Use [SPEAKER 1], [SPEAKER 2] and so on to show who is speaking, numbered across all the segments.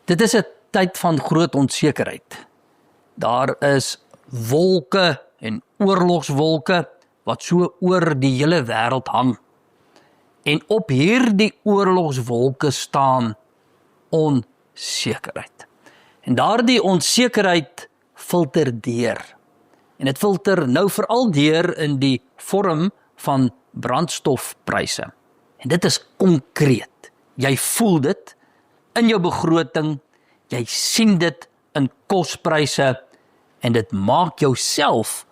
[SPEAKER 1] Dit is 'n tyd van groot onsekerheid. Daar is wolke en oorlogswolke wat so oor die hele wêreld hang. En op hierdie oorlogswolke staan onsekerheid. En daardie onsekerheid filter deur. En dit filter nou veral deur in die vorm van brandstofpryse. En dit is konkreet. Jy voel dit in jou begroting, jy sien dit in kospryse en dit maak jouself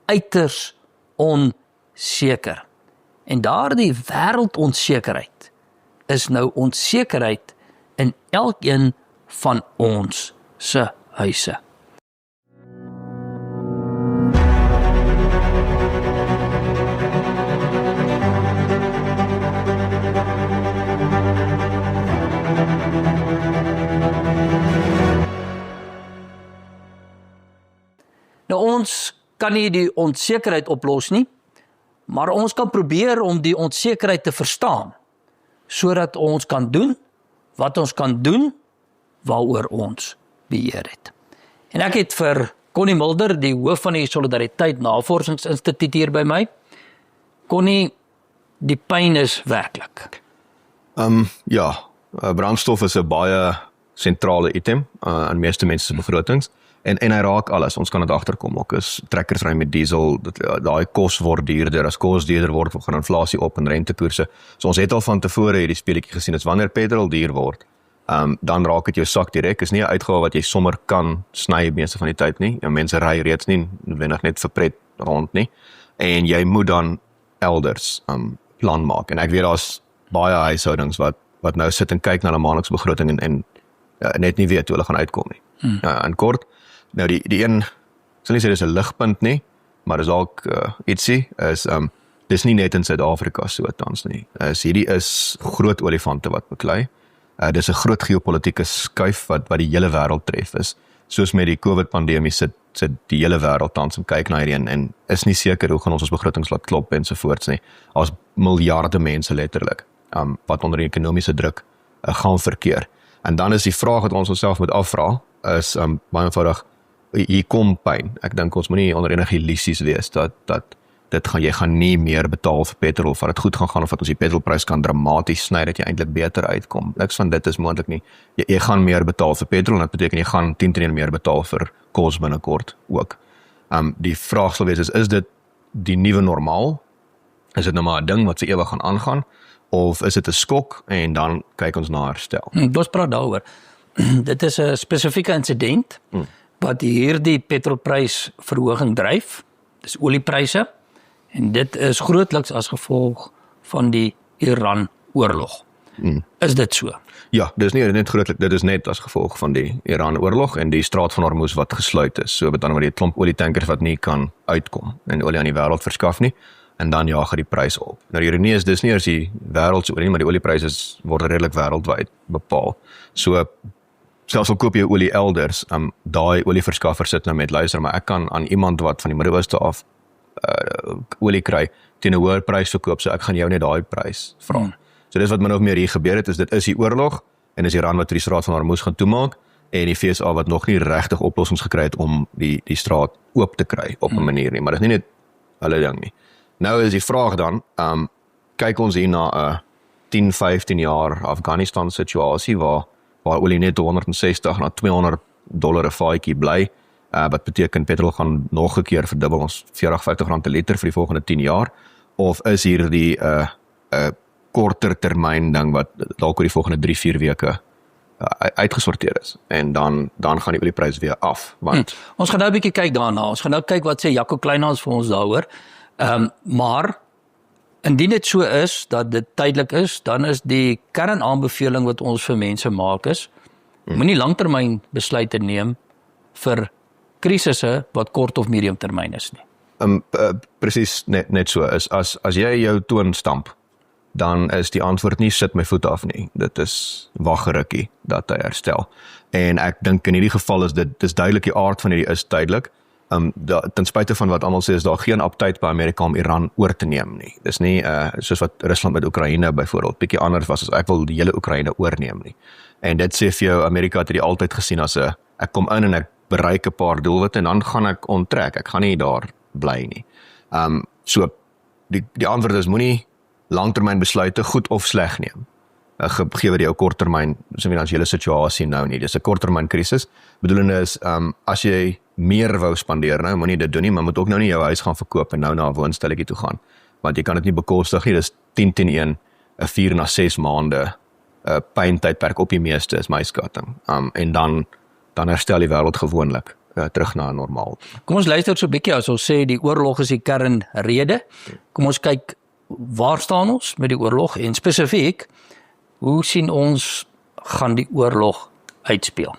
[SPEAKER 1] uiters onseker. En daardie wêreldonsekerheid is nou onsekerheid in elkeen van ons se huise. Nou ons kan nie die onsekerheid oplos nie, maar ons kan probeer om die onsekerheid te verstaan, sodat ons kan doen wat ons kan doen, waaroor ons beheer het. En ek het vir Connie Mulder, die hoof van die Solidariteit Navorsingsinstituut hier by my. Connie, die pyn is werklik.
[SPEAKER 2] Brandstof is 'n baie sentrale item aan meeste mense se begrotings. En hy raak alles, ons kan dit agterkom ook, is trekkers ry met diesel, daai kos word duurder, as kos duurder word, gaan inflasie op en rentekoerse. So ons het al van tevore hierdie speletjie gesien, is wanneer petrol duur word, dan raak dit jou sak direk, is nie 'n uitgawe wat jy sommer kan sny meeste van die tyd nie, mense ry reeds nie, noodwendig net vir pret rond nie, en jy moet dan elders plan maak, en ek weet daar's baie huishoudings wat nou sit en kyk na hulle maandelikse begroting en net nie weet hoe hulle gaan uitkom nie. In kort, nou die een, ek sal nie sê dis 'n ligpunt nie, maar dis ook ietsie, is dis nie net in Suid-Afrika so tans nie. Hierdie is groot olifante wat beklei. Dis 'n groot geopolitiese skuif wat die hele wêreld tref is. Soos met die COVID-pandemie sit die hele wêreld tans en kyk na hierdie en is nie seker hoe gaan ons begrotings laat klop ensovoorts nie. As miljarde mense letterlik wat onder die ekonomiese druk gaan verkeer. En dan is die vraag wat ons onsself moet afvra is baie eenvoudig, hier kom pyn. Ek dink ons moet nie onder enige illusies wees dat jy gaan nie meer betaal vir petrol of wat dit goed gaan of dat ons die petrolprys kan dramaties sny dat jy eintlik beter uitkom. Niks van dit is moontlik nie. Jy gaan meer betaal vir petrol en dit beteken jy gaan 10% meer betaal vir kos binnekort ook. Die vraag sal wees is dit die nuwe normaal? Is dit nou maar 'n ding wat vir ewig gaan aangaan of is dit 'n skok en dan kyk ons na herstel?
[SPEAKER 1] Ons praat daaroor. Dit is 'n spesifieke insident wat hierdie petrolprysverhoging dryf. Dis oliepryse. En dit is grootliks as gevolg van die Iran-oorlog. Is dit so?
[SPEAKER 2] Ja, dit is nie net grootlik, dit is net as gevolg van die Iran-oorlog en die straat van Hormuz wat gesluit is. So met ander woorde, die klomp olietankers wat nie kan uitkom en olie aan die wêreld verskaf nie, en dan jaag die pryse op. Nou die ironie is, dis nie as die wêreldse olie, maar die oliepryse word redelik wêreldwyd bepaal. So selfs al koop jy olie elders, daai olieverskaffer sit nou met luister, maar ek kan aan iemand wat van die Midde-Ooste af olie kry teen 'n hoër prys verkoop, so ek gaan jou net daai prys vra. So dis wat min of meer hier gebeur het, dit is die oorlog en is Iran wat die straat van Hormuz gaan toemaak en die FSA wat nog nie regtig oplossings gekry het om die straat oop te kry op 'n manier nie, maar dis nie net hulle ding nie. Nou is die vraag dan, kyk ons hier na 'n 10-15 jaar Afghanistan situasie waar olie net $160 na $200 'n vaatjie bly, wat beteken petrol gaan nog 'n keer verdubbel, ons R40-50 'n liter vir die volgende 10 jaar, of is hier die korter termyn ding wat dalk oor die volgende 3-4 weke uitgesorteer is, en dan gaan die olieprys weer af, want
[SPEAKER 1] Ons gaan nou 'n bietjie kyk daarna, ons gaan nou kyk wat sê Jaco Kleinhans vir ons daaroor, maar indien dit so is, dat dit tydelik is, dan is die kernaanbeveling wat ons vir mense maak is, moenie langtermyn besluite neem vir krisisse wat kort of medium termyn is nie.
[SPEAKER 2] Presies net so, is as jy jou toon stamp, dan is die antwoord nie sit my voet af nie, dit is wag 'n rukkie dat hy herstel. En ek dink in hierdie geval is dis duidelik die aard van hierdie is tydelik. Ten spyte van wat almal sê, is daar geen aptyd by Amerika om Iran oor te neem nie. Dis nie soos wat Rusland met Oekraïne byvoorbeeld bietjie anders was, as ek wil die hele Oekraïne oorneem nie. En dit sê vir jou, Amerika het dit altyd gesien as ek kom in en ek bereik 'n paar doelwitte en dan gaan ek onttrek. Ek gaan nie daar bly nie. So die antwoord is moenie langtermyn besluite goed of sleg neem. Gegee die jou korttermyn finansiële situasie nou nie. Dis 'n korttermyn krisis. Bedoelende is as jy meer wou spandeer nou, moenie dit doen nie, maar moet ook nou nie jou huis gaan verkoop en nou na 'n woonstelletjie toe gaan. Want jy kan dit nie bekostig nie. Dis 10-1, 'n 4 na 6 maande pyntydperk op die meeste is my skatting. En dan herstel die wêreld gewoonlik terug na normaal.
[SPEAKER 1] Kom ons luister so 'n bietjie as ons sê die oorlog is die kernrede. Kom ons kyk waar staan ons met die oorlog en spesifiek hoe sien ons gaan die oorlog uitspeel?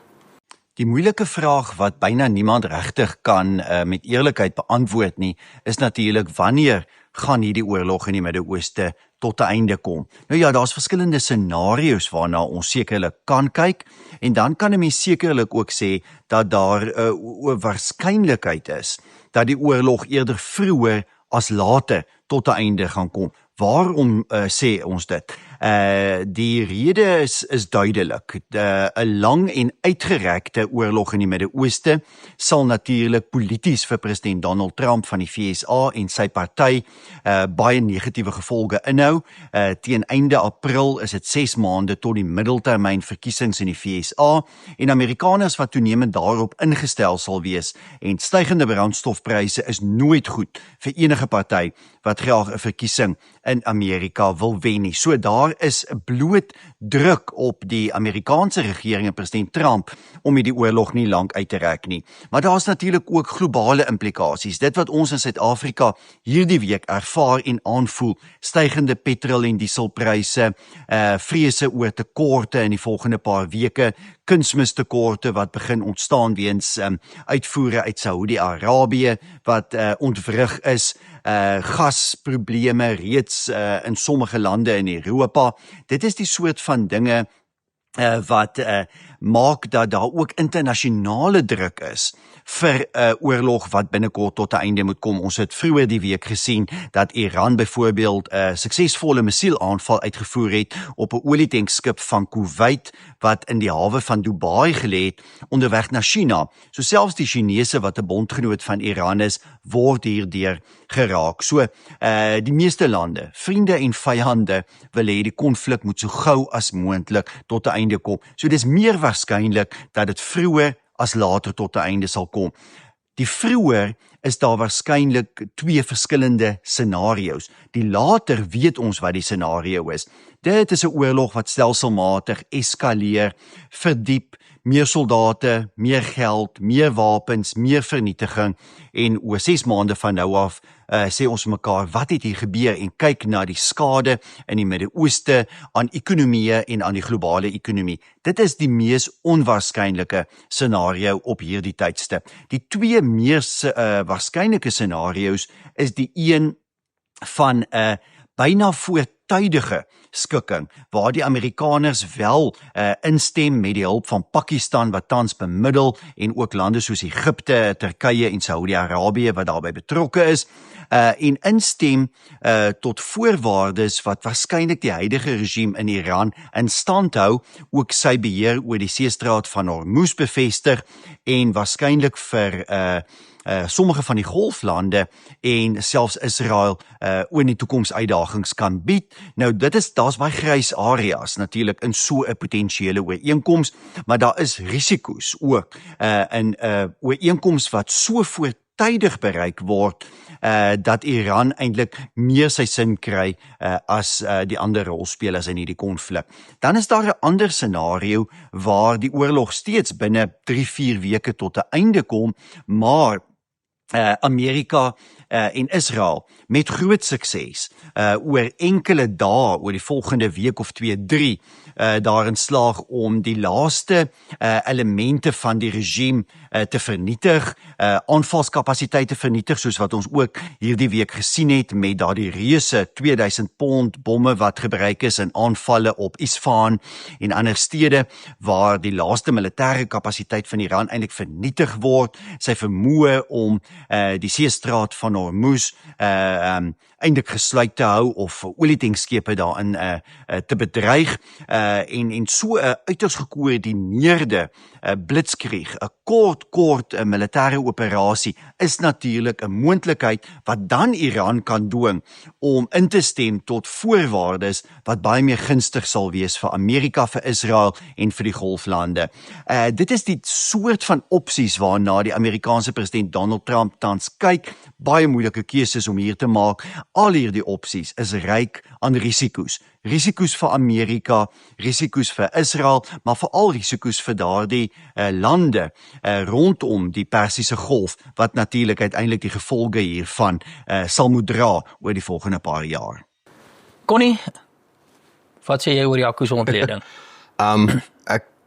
[SPEAKER 3] Die moeilike vraag wat byna niemand regtig kan met eerlikheid beantwoord nie, is natuurlik wanneer gaan hierdie oorlog in die Midde-Ooste tot 'n einde kom. Nou ja, daar's verskillende scenario's waarna ons sekerlik kan kyk en dan kan 'n mens sekerlik ook sê dat daar 'n waarskynlikheid is dat die oorlog eerder vroeër as later tot 'n einde gaan kom. Waarom sê ons dit? Die rede is duidelik. 'n lang en uitgerekte oorlog in die Midde-Ooste sal natuurlik polities vir president Donald Trump van die VSA en sy party baie negatiewe gevolge inhou. Teen einde April is dit 6 maande tot die middeltermyn verkiesings in die VSA en Amerikaners wat toenemend daarop ingestel sal wees en stygende brandstofpryse is nooit goed vir enige party wat graag 'n verkiesing in Amerika wil wen nie. So daar is bloot druk op die Amerikaanse regering en president Trump om die oorlog nie lank uit te rek nie. Maar daar is natuurlik ook globale implikasies. Dit wat ons in Suid-Afrika hierdie week ervaar en aanvoel, stygende petrol- en dieselpryse, vrese oor tekorte in die volgende paar weke, kunsmistekorte wat begin ontstaan weens uitvoere uit Saudi-Arabië wat ontwrig is, gasprobleme reeds in sommige lande in Europa. Dit is die soort van dinge wat maak dat daar ook internasionale druk is vir 'n oorlog wat binnekort tot 'n einde moet kom. Ons het vroeër die week gesien dat Iran byvoorbeeld 'n suksesvolle missielaanval uitgevoer het op 'n olietankskip van Kuwait wat in die hawe van Dubai gelê het onderweg na China. So selfs die Chinese wat 'n bondgenoot van Iran is, word hierdeur geraak. So die meeste lande, vriende en vyande, wil hê die konflik moet so gou as moontlik tot 'n einde kom. So dis meer waarskynlik dat dit vroeër as later tot 'n einde sal kom. Die vroeër is daar waarskynlik 2 verskillende scenario's. Die later weet ons wat die scenario is. Dit is 'n oorlog wat stelselmatig eskaleer, verdiep, meer soldate, meer geld, meer wapens, meer vernietiging en oor 6 maande van nou af sê ons mekaar wat het hier gebeur en kyk na die skade in die Midde-Ooste aan ekonomieë en aan die globale ekonomie. Dit is die mees onwaarskynlike scenario op hierdie tydstip. Die 2 mees waarskynlike scenario's is die een van 'n byna voortydige skikking, waar die Amerikaners wel instem met die hulp van Pakistan wat tans bemiddel en ook lande soos Egipte, Turkye en Saudi-Arabië wat daarbey betrokke is, en instem tot voorwaardes wat waarskynlik die huidige regime in Iran in stand hou, ook sy beheer oor die seestraat van Hormuz bevestig en waarskynlik vir sommige van die golflande en selfs Israel oor in die toekoms uitdagings kan bied. Nou daar's baie grys areas natuurlik in so 'n potensiële ooreenkoms, maar daar is risiko's ook in 'n ooreenkoms wat so voortydig bereik word dat Iran eintlik meer sy sin kry as die ander rolspelers in hierdie konflik. Dan is daar 'n ander scenario waar die oorlog steeds binne 3-4 weke tot 'n einde kom, maar Amerika en Israel met groot sukses oor enkele dae, oor die volgende week of 2-3, daarin slaag om die laaste elemente van die regime te vernietig, aanvalskapasiteit te vernietig, soos wat ons ook hierdie week gesien het met daardie reuse 2000 pond bomme wat gebruik is in aanvalle op Isfahan en ander stede, waar die laaste militêre kapasiteit van Iran eintlik vernietig word, sy vermoë om die seestraat van Hormuz eintlik gesluit te hou of olietanksskepe daarin te bedreig en so 'n uiters gekoördineerde blitskrieg, 'n kort militêre operasie is natuurlik 'n moontlikheid wat dan Iran kan dwing om in te stem tot voorwaardes wat baie meer gunstig sal wees vir Amerika, vir Israel en vir die Golflande. Dit is die soort van opsies waarna die Amerikaanse president Donald Trump tans kyk. Baie moeilike keuses om hier te maak. Al hierdie opsies is ryk aan risiko's. Risiko's vir Amerika, risiko's vir Israel, maar veral risiko's vir daardie lande rondom die Persiese Golf, wat natuurlik uiteindelik die gevolge hiervan sal moet dra oor die volgende paar jaar.
[SPEAKER 1] Connie, wat sê jy oor Jaco se ontleding?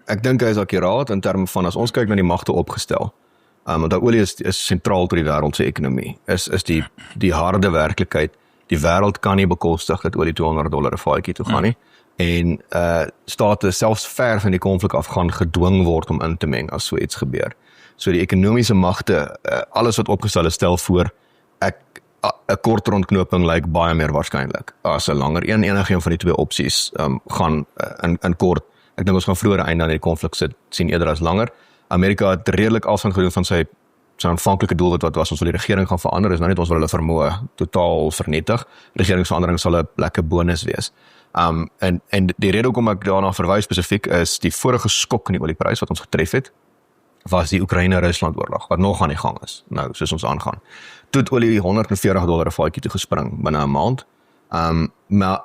[SPEAKER 2] Ek dink hy is akkuraat in terme van as ons kyk na die magte opgestel. Want olie is sentraal tot die wêreld se ekonomie. Is die harde werklikheid. Die wêreld kan nie bekostig dat olie $200 'n vaatjie toe gaan nie. En state selfs ver van die konflik af gaan gedwing word om in te meng as so iets gebeur. So die ekonomiese magte, alles wat opgestel is, stel voor 'n kort ontknoping lyk baie meer waarskynlik as 'n langer een. Enige van die twee opsies gaan in kort. Ek dink ons gaan vroeër einde aan die konflik sien eerder as langer. Amerika het redelik afstand gedoen van sy aanvanklike doel wat was ons wil die regering gaan verander, is nou net ons wil hulle vermoë totaal vernietig. Regeringsverandering sal 'n lekker bonus wees. En die rede hoekom ek daarna verwys spesifiek is die vorige skok in die olieprys wat ons getref het, was die Oekraïne-Rusland oorlog, wat nog aan die gang is, nou soos ons aangaan. Toe het olie $140 'n vaatjie toe gespring binne 'n maand, maar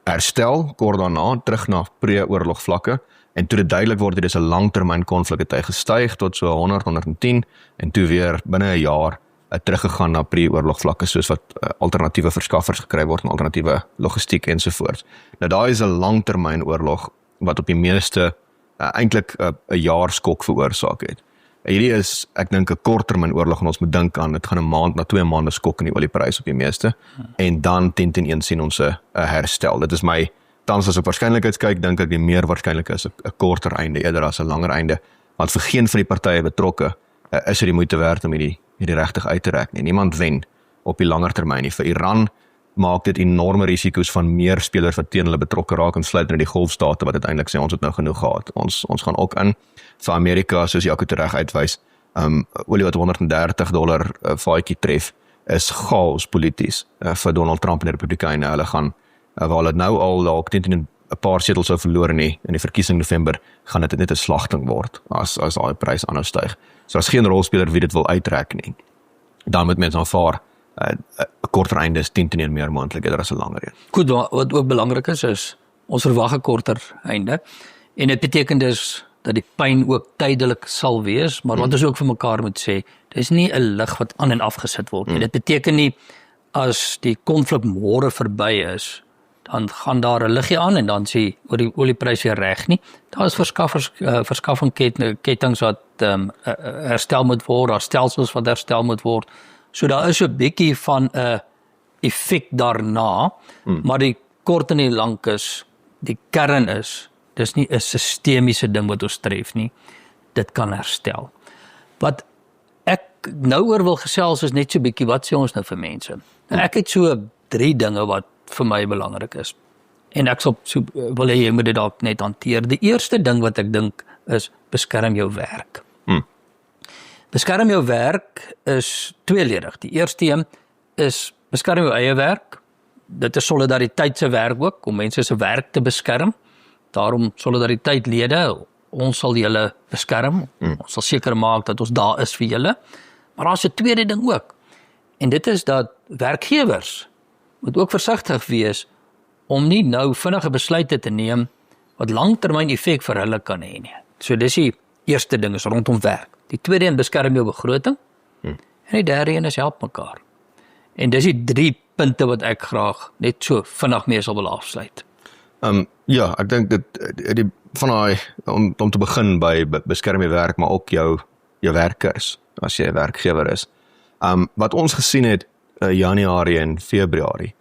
[SPEAKER 2] herstel kort daarna terug na pre-oorlog vlakke, en toe dit duidelik word, dit is 'n langtermyn konflik, het hy gestyg tot so 100-110, en toe weer binne 'n jaar teruggegaan na pre-oorlog vlakke, soos wat alternatiewe verskaffers gekry word, en alternatiewe logistiek ensovoorts. Nou daai is 'n langtermyn oorlog, wat op die meeste eintlik 'n jaar skok veroorsaak het. Hierdie is, ek dink, 'n korttermyn oorlog, en ons moet dink aan, dit gaan 'n maand na 2 maande skok in die oliepryse op die meeste, en dan 10-1 sien ons 'n herstel. Dit is my, tans as ek waarskynlikheids kyk, dink ek die meer waarskynlik is 'n korter einde eerder as 'n langer einde, want vir geen van die partye betrokke is dit die moeite werd om hierdie regtig uit te rek nie. Niemand wen op die langer termyn nie. Vir Iran maak dit enorme risiko's van meer spelers wat teen hulle betrokke raak, en sluit in die golfstate wat uiteindelik sê ons het nou genoeg gehad. Ons gaan ook in. Vir Amerika, soos Jaco tereg uitwys, olie wat $130 vaatjie tref, is chaos polities vir Donald Trump en die Republikeine. Hulle gaan, waar hulle nou al dalk 'n paar setels sou verloor in die verkiesing in November, gaan dit net 'n slagting word as daai prys aanhou styg. So as geen rolspeler wie dit wil uittrek nie, dan moet mense aanvaar 'n korter einde is 10-1 meer moontlik eerder as 'n langer een.
[SPEAKER 1] Goed, wat ook belangrik is ons verwag 'n korter einde, en dit beteken dus dat die pyn ook tydelik sal wees, maar wat ons ook vir mekaar moet sê, dis nie 'n lig wat aan en afgesit word nie. Dit beteken nie as die konflik môre verby is, dan gaan daar 'n liggie aan en dan sê oor die olieprys weer reg nie. Daar is verskaffingskettinge wat herstel moet word, daar stelsels wat herstel moet word. So daar is 'n bietjie van 'n effek daarna, maar die kort en die lank is, die kern is, dis nie 'n sistemiese ding wat ons tref nie. Dit kan herstel. Wat ek nou oor wil gesels is net so bietjie, wat sê ons nou vir mense? Nou, ek het so 3 dinge wat vir my belangrik is. En ek wil hê jy moet dit dalk net hanteer. Die eerste ding wat ek dink is, beskerm jou werk. Beskerm jou werk is tweeledig. Die eerste een is, beskerm jou eie werk. Dit is solidariteit se werk ook, om mense se werk te beskerm. Daarom solidaritetslede, ons sal julle beskerm. Ons sal seker maak dat ons daar is vir julle. Maar daar's 'n tweede ding ook. En dit is dat werkgewers moet ook versigtig wees om nie nou vinnige besluite te neem wat langtermyn effek vir hulle kan hê nie. So dis die eerste ding is rondom werk. Die tweede een, beskerm jou begroting. En die derde een is, help mekaar. En dis die 3 punte wat ek graag net so vinnig mee sal wil afsluit.
[SPEAKER 2] Ja, ek dink dit van daai om te begin by beskerm jou werk, maar ook jou werkers as jy 'n werkgewer is. Wat ons gesien het Januarie en Februarie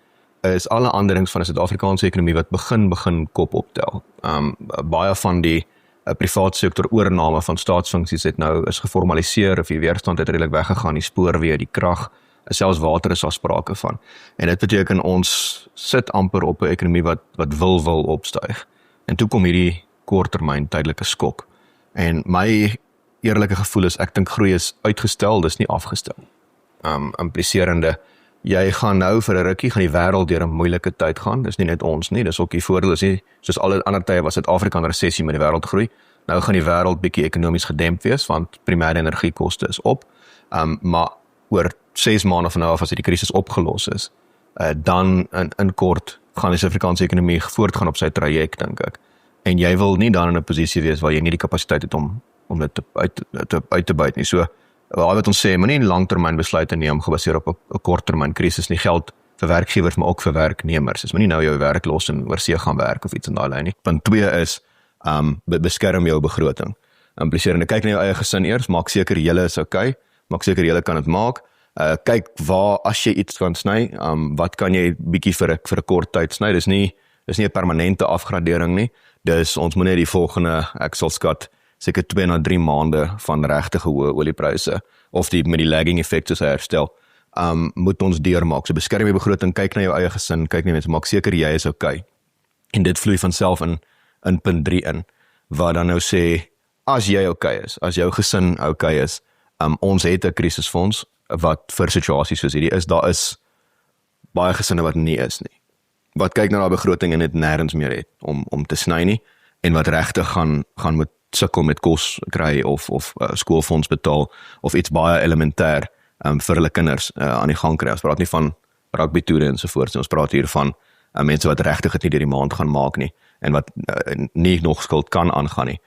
[SPEAKER 2] is alle aanderings van die Suid-Afrikaanse ekonomie wat begin kop optel. Baie van die 'n privaat sektor oorname van staatsfunksies het nou is geformaliseer, of die weerstand het redelik weggegaan, die spoorweë, die krag, selfs water is daar sprake van. En dit beteken ons sit amper op 'n ekonomie wat wil opstyg. En toe kom hierdie korttermyn tydelike skok. En my eerlike gevoel is, ek dink groei is uitgestel, dis nie afgestel. Impliserende, jy gaan nou vir 'n rukkie, gaan die wêreld deur 'n moeilike tyd gaan, dis nie net ons nie, dis ook die voordeel is nie, soos alle ander tye was Suid-Afrika in resessie met die wêreld groei, nou gaan die wêreld bietjie ekonomies gedemp wees, want primêre energiekoste is op, maar oor 6 maande van nou af as die krisis opgelos is, dan in kort gaan die Suid-Afrikaanse ekonomie voortgaan op sy traject, dink ek. En jy wil nie dan in 'n posisie wees waar jy nie die kapasiteit het om dit uit te buit nie. So, wat ons sê, moenie langtermyn besluite neem gebaseer op 'n korttermyn krisis nie, geld vir werkgewers, maar ook vir werknemers. Dis moenie nou jou werk los en oorsee gaan werk of iets in daai lyn nie. Punt 2 is, beskerm jou begroting. Impliserende, kyk na jou eie gesin eers, maak seker julle is okay, maak seker julle kan dit maak. Kyk waar, as jy iets kan sny, wat kan jy bietjie vir 'n kort tyd sny, dis nie 'n permanente afgradering nie, dis ons moet net die volgende, ek sal skat, seker 2 na 3 maande van regtig hoë oliepryse, of met die lagging effek soos hy herstel, moet ons deurmaak. So beskerm jou begroting, kyk na jou eie gesin, kyk na mense, maak seker jy is okay. En dit vloei van self in punt 3 in, waar dan nou sê, as jy okay is, as jou gesin okay is, ons het 'n krisisfonds, wat vir situasies soos hierdie is, daar is baie gesinne wat nie is nie. Wat kyk na daai begroting en dit nêrens meer het om te sny nie, en wat regtig gaan moet sukkel met kos kry of skoolfonds betaal of iets baie elementêr vir hulle kinders aan die gang kry. Ons praat nie van rugby toere en so voort. Ons praat hier van mense wat regtig dit nie deur die maand gaan maak nie en wat nie nog skuld kan aangaan nie.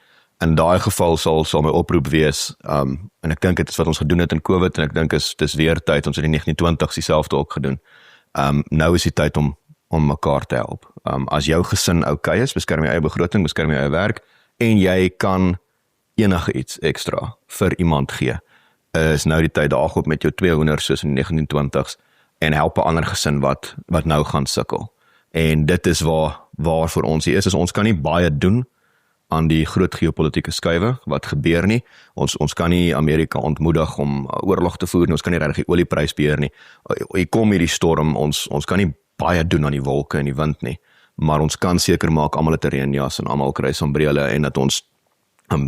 [SPEAKER 2] In daai geval sal my oproep wees, en ek dink dit is wat ons gedoen het in COVID, en ek dink dis weer tyd, ons het in die 1920s dieselfde ook gedoen. Nou is die tyd om mekaar te help. As jou gesin okay is, beskerm jou eie begroting, beskerm jou eie werk, en jy kan enige iets ekstra vir iemand gee. Is nou die tyd, daag op met jou 200 soos in die 1920s, en help 'n ander gesin wat nou gaan sukkel. En dit is waar vir ons hier is ons kan nie baie doen aan die groot geopolitiese skuwe, wat gebeur nie. Ons kan nie Amerika ontmoedig om oorlog te voer nie, ons kan nie regtig die olieprys beheer nie. Hier kom hierdie storm, ons kan nie baie doen aan die wolke en die wind nie, maar ons kan seker maak, almal het 'n reënjas en almal kry sombrele, en dat ons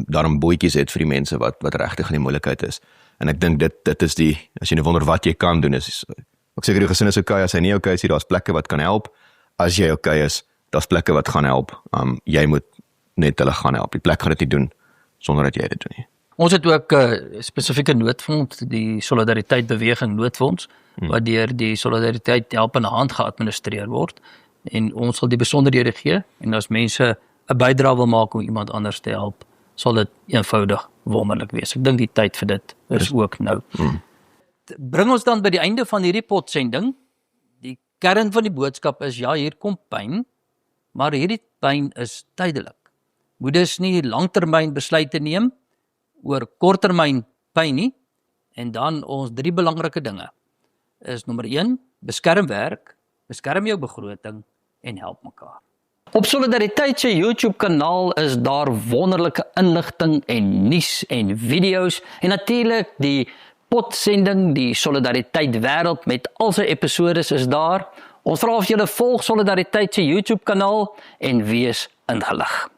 [SPEAKER 2] daarom bootjies het vir die mense wat regtig in die moeilikheid is. En ek dink dit is as jy nou wonder wat jy kan doen, is ek seker die gesin is okay, as hy nie okay is, daar's plekke wat kan help. As jy okay is, daar's plekke wat gaan help. Jy moet net hulle gaan help. Die plek gaan dit nie doen sonder dat jy dit doen nie.
[SPEAKER 1] Ons het ook 'n spesifieke noodfonds, die Solidariteit Beweging Noodfonds, wat deur die Solidariteit Helpende Hand geadministreer word, en ons sal die besonderhede gee, en as mense 'n bydrae wil maak om iemand anders te help, sal dit eenvoudig wonderlik wees. Ek dink die tyd vir dit is ook nou. Bring ons dan by die einde van hierdie potsending. Die kern van die boodskap is, ja, hier kom pyn, maar hierdie pyn is tydelik. Moet dus nie langtermyn besluite neem oor korttermyn pyn nie. En dan ons 3 belangrike dinge is nommer 1, beskerm werk, beskerm jou begroting en help mekaar. Op Solidariteit se YouTube kanaal is daar wonderlike inligting en nuus en video's, en natuurlik die potsending, die Solidariteit wêreld met al sy episodes is daar. Ons vra of julle volg Solidariteit se YouTube kanaal en wees ingelig.